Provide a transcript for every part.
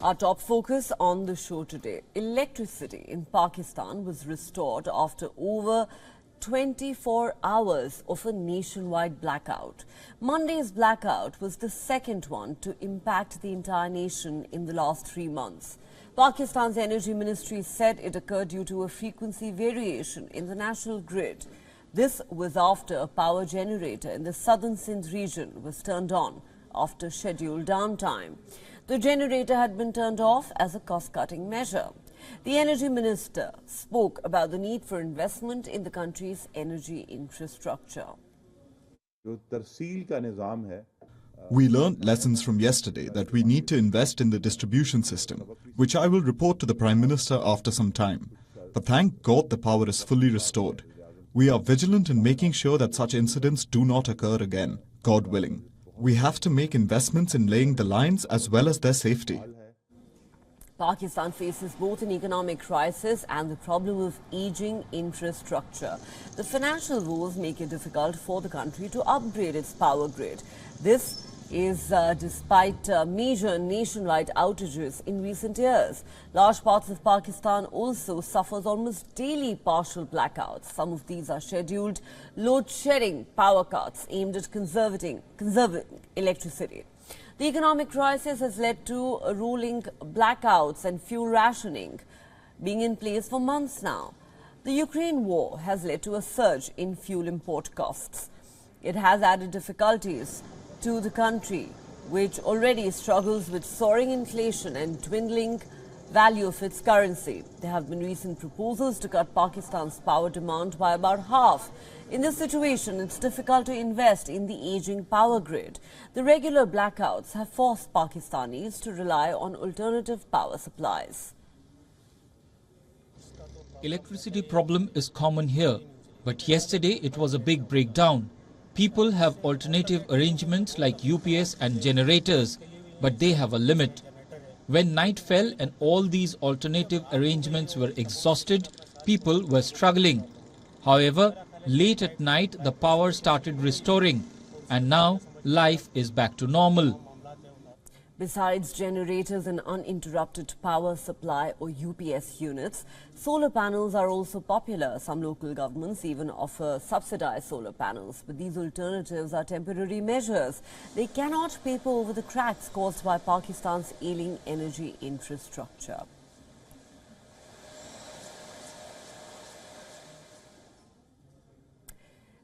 Our top focus on the show today. Electricity in Pakistan was restored after over 24 hours of a nationwide blackout. Monday's blackout was the second one to impact the entire nation in the last 3 months. Pakistan's Energy Ministry said it occurred due to a frequency variation in the national grid. This was after a power generator in the southern Sindh region was turned on after scheduled downtime. The generator had been turned off as a cost-cutting measure. The Energy Minister spoke about the need for investment in the country's energy infrastructure. We learned lessons from yesterday that we need to invest in the distribution system, which I will report to the Prime Minister after some time. But thank God the power is fully restored. We are vigilant in making sure that such incidents do not occur again, God willing. We have to make investments in laying the lines as well as their safety. Pakistan faces both an economic crisis and the problem of aging infrastructure. The financial woes make it difficult for the country to upgrade its power grid. This is despite major nationwide outages in recent years. Large parts of Pakistan also suffers almost daily partial blackouts. Some of these are scheduled load-shedding power cuts aimed at conserving electricity. The economic crisis has led to rolling blackouts and fuel rationing being in place for months now. The Ukraine war has led to a surge in fuel import costs. It has added difficulties to the country, which already struggles with soaring inflation and dwindling value of its currency. There have been recent proposals to cut Pakistan's power demand by about half. In this situation, it's difficult to invest in the aging power grid. The regular blackouts have forced Pakistanis to rely on alternative power supplies. Electricity problem is common here, but yesterday it was a big breakdown. People have alternative arrangements like UPS and generators, but they have a limit. When night fell and all these alternative arrangements were exhausted, people were struggling. However, late at night the power started restoring, and now life is back to normal. Besides generators and uninterrupted power supply or UPS units, solar panels are also popular. Some local governments even offer subsidized solar panels. But these alternatives are temporary measures. They cannot paper over the cracks caused by Pakistan's ailing energy infrastructure.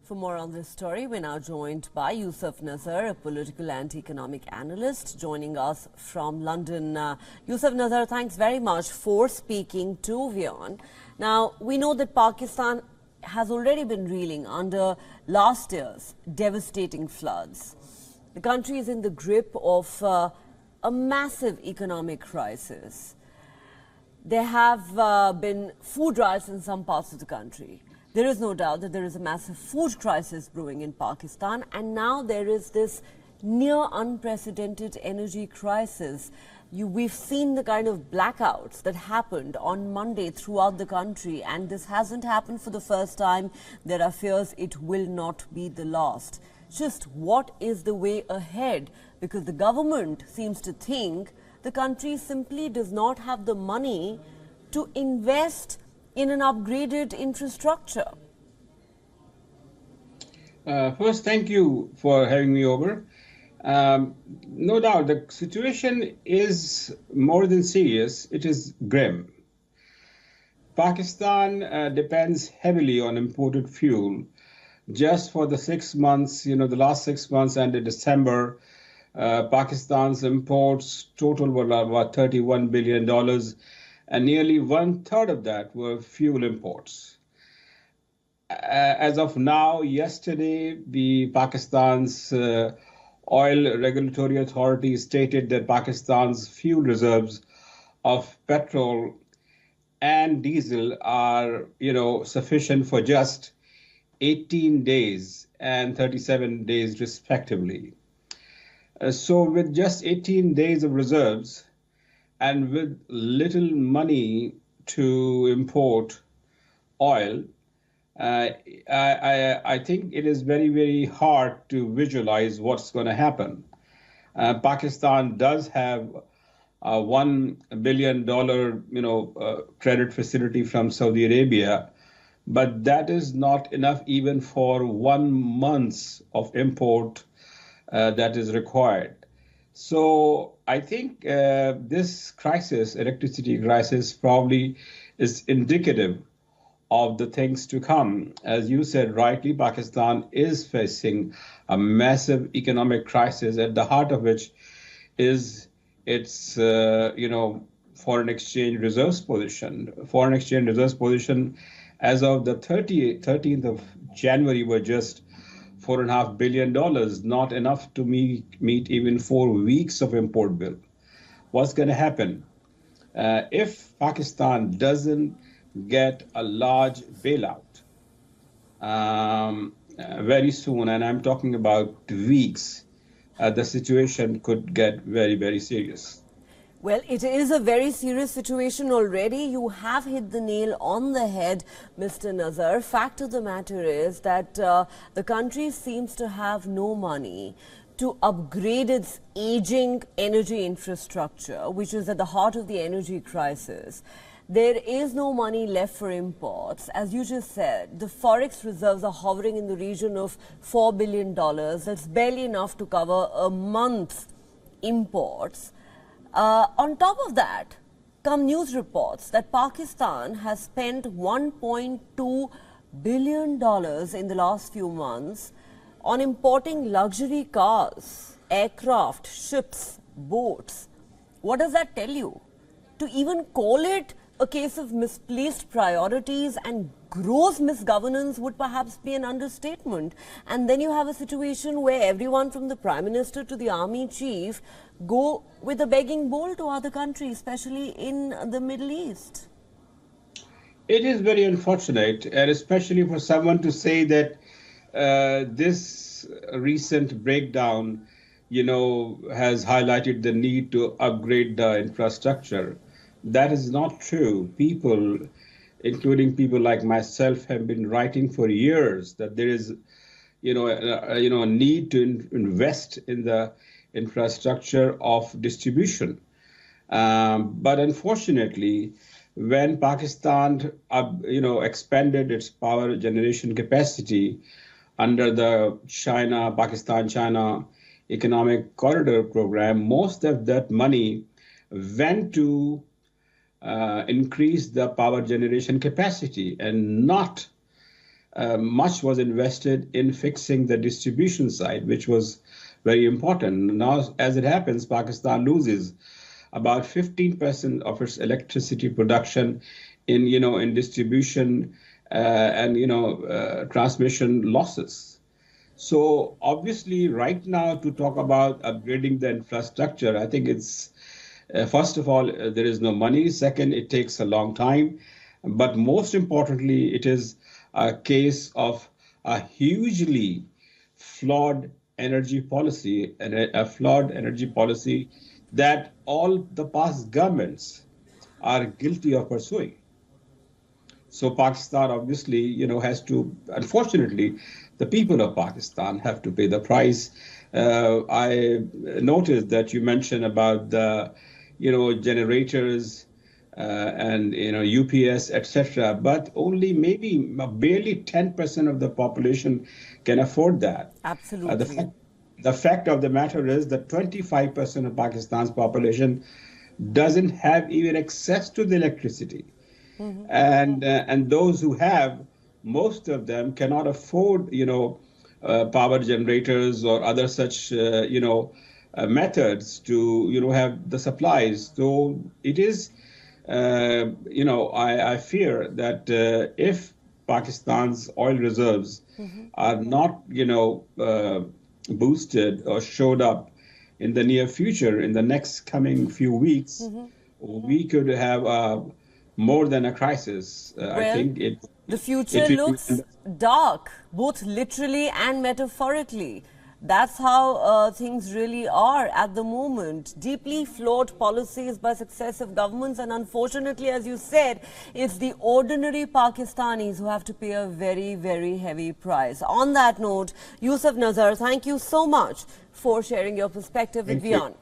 For more on this story, we're now joined by Yusuf Nazar, a political and economic analyst, joining us from London. Yusuf Nazar, thanks very much for speaking to WION. Now, we know that Pakistan has already been reeling under last year's devastating floods. The country is in the grip of a massive economic crisis. There have been food riots in some parts of the country. There is no doubt that there is a massive food crisis brewing in Pakistan, and now there is this near unprecedented energy crisis. We've seen the kind of blackouts that happened on Monday throughout the country, and this hasn't happened for the first time. There are fears it will not be the last. Just what is the way ahead? Because the government seems to think the country simply does not have the money to invest in an upgraded infrastructure. First, thank you for having me over. No doubt, the situation is more than serious. It is grim. Pakistan depends heavily on imported fuel. Just for the 6 months, the last 6 months ended December, Pakistan's imports total were about $31 billion. And nearly 1/3 of that were fuel imports. As of now, yesterday, the Pakistan's oil regulatory authority stated that Pakistan's fuel reserves of petrol and diesel are, sufficient for just 18 days and 37 days respectively. So with just 18 days of reserves, and with little money to import oil, I think it is very, very hard to visualize what's going to happen. Pakistan does have $1 billion, credit facility from Saudi Arabia, but that is not enough even for 1 month of import that is required. So I think this crisis, electricity crisis, probably is indicative of the things to come. As you said rightly, Pakistan is facing a massive economic crisis, at the heart of which is its, foreign exchange reserves position. Foreign exchange reserves position as of the 13th of January were just $4.5 billion, not enough to meet even 4 weeks of import bill. What's going to happen? If Pakistan doesn't get a large bailout very soon, and I'm talking about weeks, the situation could get very, very serious. Well, it is a very serious situation already. You have hit the nail on the head, Mr. Nazar. Fact of the matter is that the country seems to have no money to upgrade its aging energy infrastructure, which is at the heart of the energy crisis. There is no money left for imports. As you just said, the forex reserves are hovering in the region of $4 billion. That's barely enough to cover a month's imports. On top of that, come news reports that Pakistan has spent $1.2 billion in the last few months on importing luxury cars, aircraft, ships, boats. What does that tell you? To even call it a case of misplaced priorities and gross misgovernance would perhaps be an understatement. And then you have a situation where everyone from the Prime Minister to the Army Chief go with a begging bowl to other countries, especially in the Middle East. It is very unfortunate, and especially for someone to say that this recent breakdown, has highlighted the need to upgrade the infrastructure. That is not true. People, including people like myself, have been writing for years that there is, a need to invest in the infrastructure of distribution. But unfortunately, when Pakistan, expanded its power generation capacity under the Pakistan-China Economic Corridor Program, most of that money went to increase the power generation capacity, and not much was invested in fixing the distribution side, which was very important. Now, as it happens, Pakistan loses about 15% of its electricity production in distribution and transmission losses. So obviously, right now, to talk about upgrading the infrastructure, I think it's first of all, there is no money. Second, it takes a long time. But most importantly, it is a case of a hugely flawed energy policy, and a flawed energy policy that all the past governments are guilty of pursuing. So Pakistan obviously, has to, unfortunately, the people of Pakistan have to pay the price. I noticed that you mentioned about the, generators and, UPS, etc. But only maybe barely 10% of the population can afford that. Absolutely. The fact of the matter is that 25% of Pakistan's population doesn't have even access to the electricity. Mm-hmm. And those who have, most of them cannot afford, power generators or other such, methods to, have the supplies. So it is, I fear that if Pakistan's oil reserves are not, boosted or showed up in the near future, in the next coming few weeks, we could have more than a crisis. I think the future looks dark, both literally and metaphorically. That's how things really are at the moment. Deeply flawed policies by successive governments, and unfortunately, as you said, it's the ordinary Pakistanis who have to pay a very, very heavy price. On that note, Yusuf Nazar, thank you so much for sharing your perspective with WION.